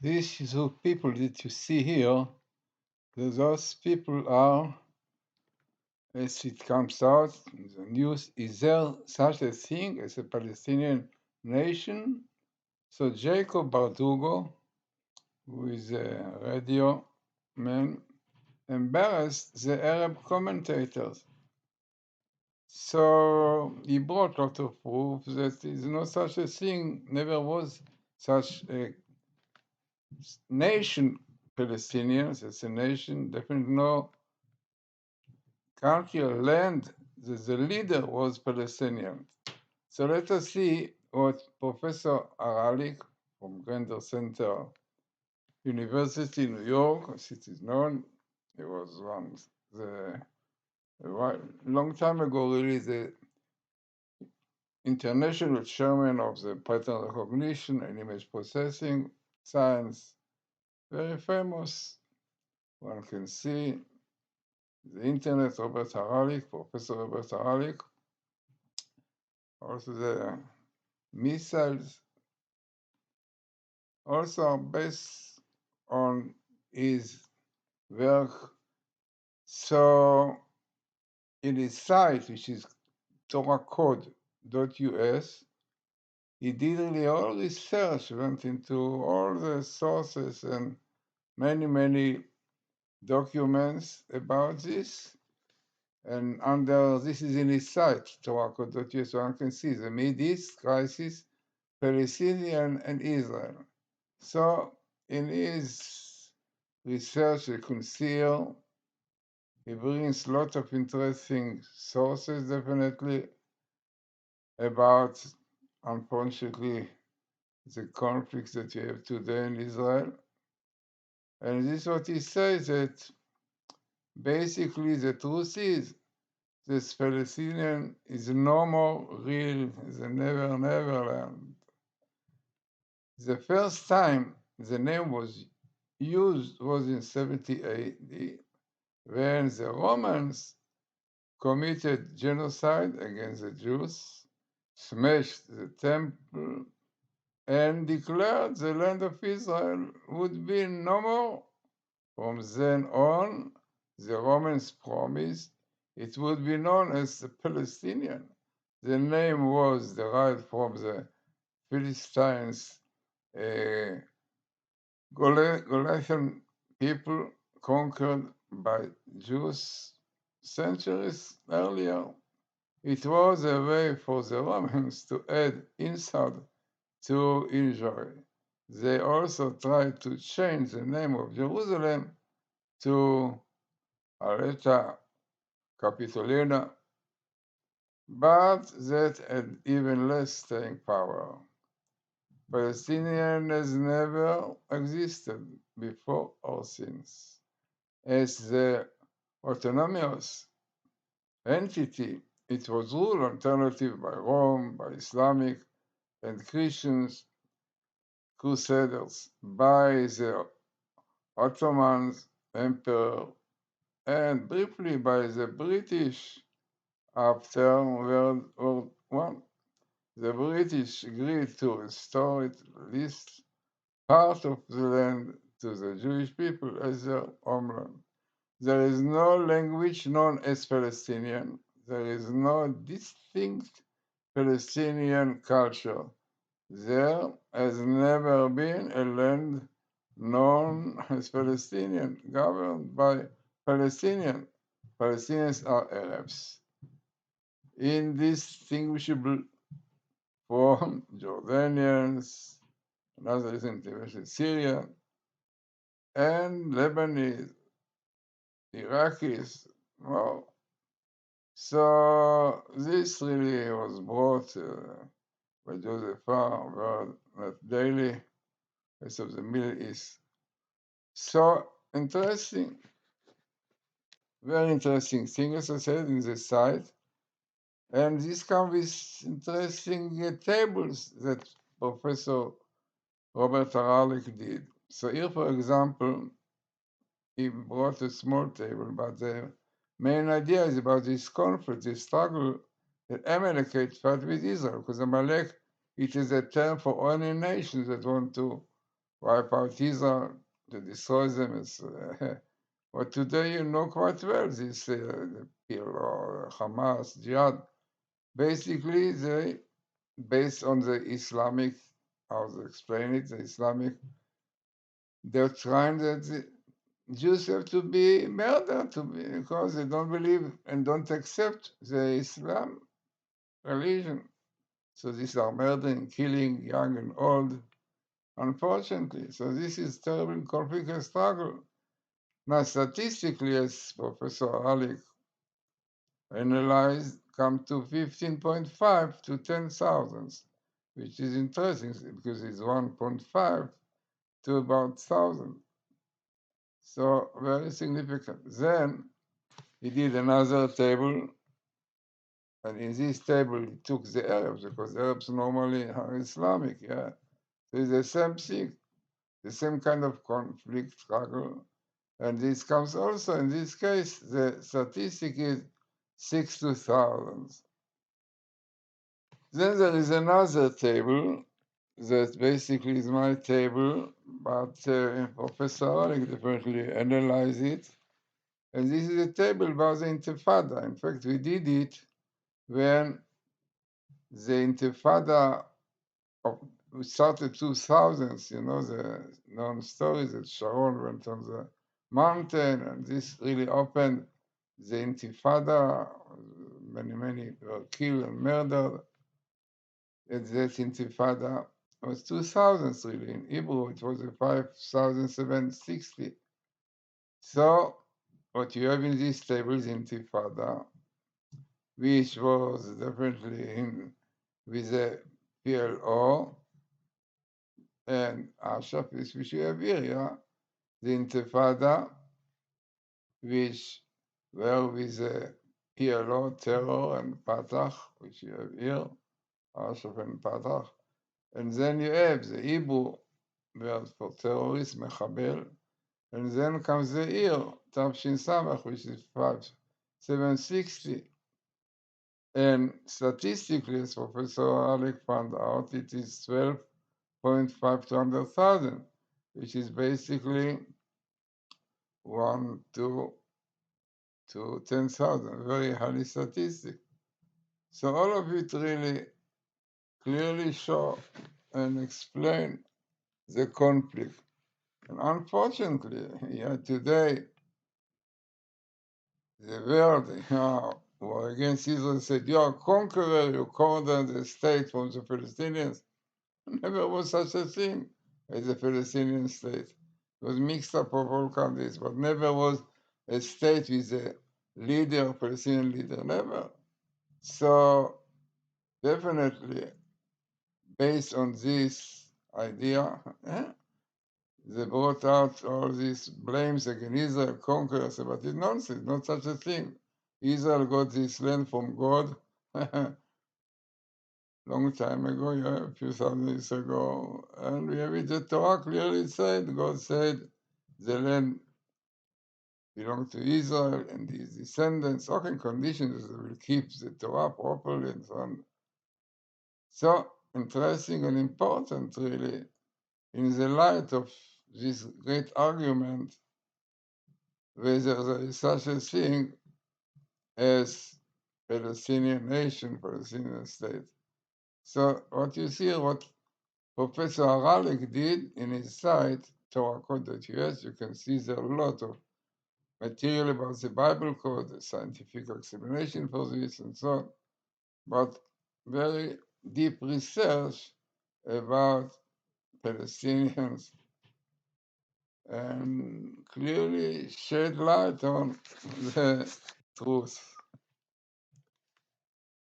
These two people that you see here, those people are, as it comes out in the news, is there such a thing as a Palestinian nation? So Jacob Bardugo, who is a radio man, embarrassed the Arab commentators. So he brought a lot of proof that there is no such a thing, never was such a nation Palestinians. It's a nation, definitely no country or land. The leader was Palestinian. So let us see what Professor Haralick from Glazerson University, New York, as it is known, he was one the long time ago, really, the international chairman of the pattern recognition and image processing science, very famous. One can see the internet, Robert Haralick, Professor Robert Haralick, also the missiles, also are based on his work. So in his site, which is torahcode.us, he did really all research, went into all the sources and many documents about this. And under this is in his site, torahcode.us, one can see the Mideast crisis, Palestinian and Israel. So in his research, you can see he brings a lot of interesting sources, definitely, about, unfortunately, the conflicts that we have today in Israel. And this is what he says, that basically the truth is this Palestinian is no more real, is a never land. The first time the name was used was in 70 AD, when the Romans committed genocide against the Jews, smashed the temple, and declared the land of Israel would be no more. From then on, the Romans promised it would be known as the Palestinian. The name was derived from the Philistines, Galatian people conquered by Jews centuries earlier. It was a way for the Romans to add insult to injury. They also tried to change the name of Jerusalem to Aleta Capitolina, but that had even less staying power. Palestinian has never existed before or since. As the autonomous entity, it was ruled alternatively by Rome, by Islamic and Christians, crusaders, by the Ottoman Emperor, and briefly by the British after World War I. The British agreed to restore at least part of the land to the Jewish people as their homeland. There is no language known as Palestinian. There is no distinct Palestinian culture. There has never been a land known as Palestinian, governed by Palestinians. Palestinians are Arabs, indistinguishable from Jordanians, another is intervention Syria, and Lebanese, Iraqis. Well, so this really was brought by Joseph Farr, World Net Daily, rest of the Middle East. So interesting, very interesting thing, as I said, in the site. And this comes with interesting tables that Professor Robert Haralick did. So here, for example, he brought a small table, but the main idea is about this conflict, this struggle that Amalekite fought with Israel, because Amalek, it is a term for only nations that want to wipe out Israel, to destroy them. But today you know quite well this PLO, Hamas, Jihad. Basically, they, based on the Islamic, how to explain it, the Islamic doctrine that the Jews have to be murdered because they don't believe and don't accept the Islam religion. So these are murdering, killing, young and old, unfortunately. So this is terrible conflict and struggle. Now, statistically, as Professor Haralick analyzed, come to 15.5 to 10,000, which is interesting because it's 1.5 to about 1,000. So very significant. Then he did another table, and in this table he took the Arabs, because Arabs normally are Islamic, yeah. So it's the same thing, the same kind of conflict struggle. And this comes also, in this case, the statistic is 6 to 1,000. Then there is another table that basically is my table, but Professor Haralick definitely analyzed it. And this is a table about the Intifada. In fact, we did it when the Intifada we started 2000s, you know, the known story that Sharon went on the mountain, and this really opened the Intifada. Many were killed and murdered. At that Intifada was 2000s, really. In Hebrew, it was a 5760. So, what you have in this table is Intifada, which was definitely in with the PLO and Ashraf, which you have here, yeah? The Intifada, which were with the PLO, terror, and Fatah, which you have here, Ashraf and Fatah. And then you have the Hebrew word for terrorist, Mechabel, and then comes the year, Tafshin Samach, which is 5760. And statistically, as Professor Haralick found out, it is 12.5 to 100,000, which is basically 1 to 10,000, very highly statistic. So all of it really clearly show and explain the conflict. And unfortunately, today, the world who are against Israel said, you are a conqueror, you conquered the state from the Palestinians. Never was such a thing as a Palestinian state. It was mixed up of all countries, but never was a state with a leader, Palestinian leader, never. So definitely, based on this idea, they brought out all these blames against Israel, conquerors, but it's nonsense, not such a thing. Israel got this land from God long time ago, yeah, a few thousand years ago, and we have it, the Torah clearly said, God said, the land belongs to Israel and his descendants, on conditions that they will keep the Torah properly and so on. So interesting and important, really, in the light of this great argument whether there is such a thing as Palestinian nation, Palestinian state. So what you see, what Professor Haralick did in his site, TorahCode.us, you can see there a lot of material about the Bible code, the scientific explanation for this and so on, but very deep research about Palestinians and clearly shed light on the truth.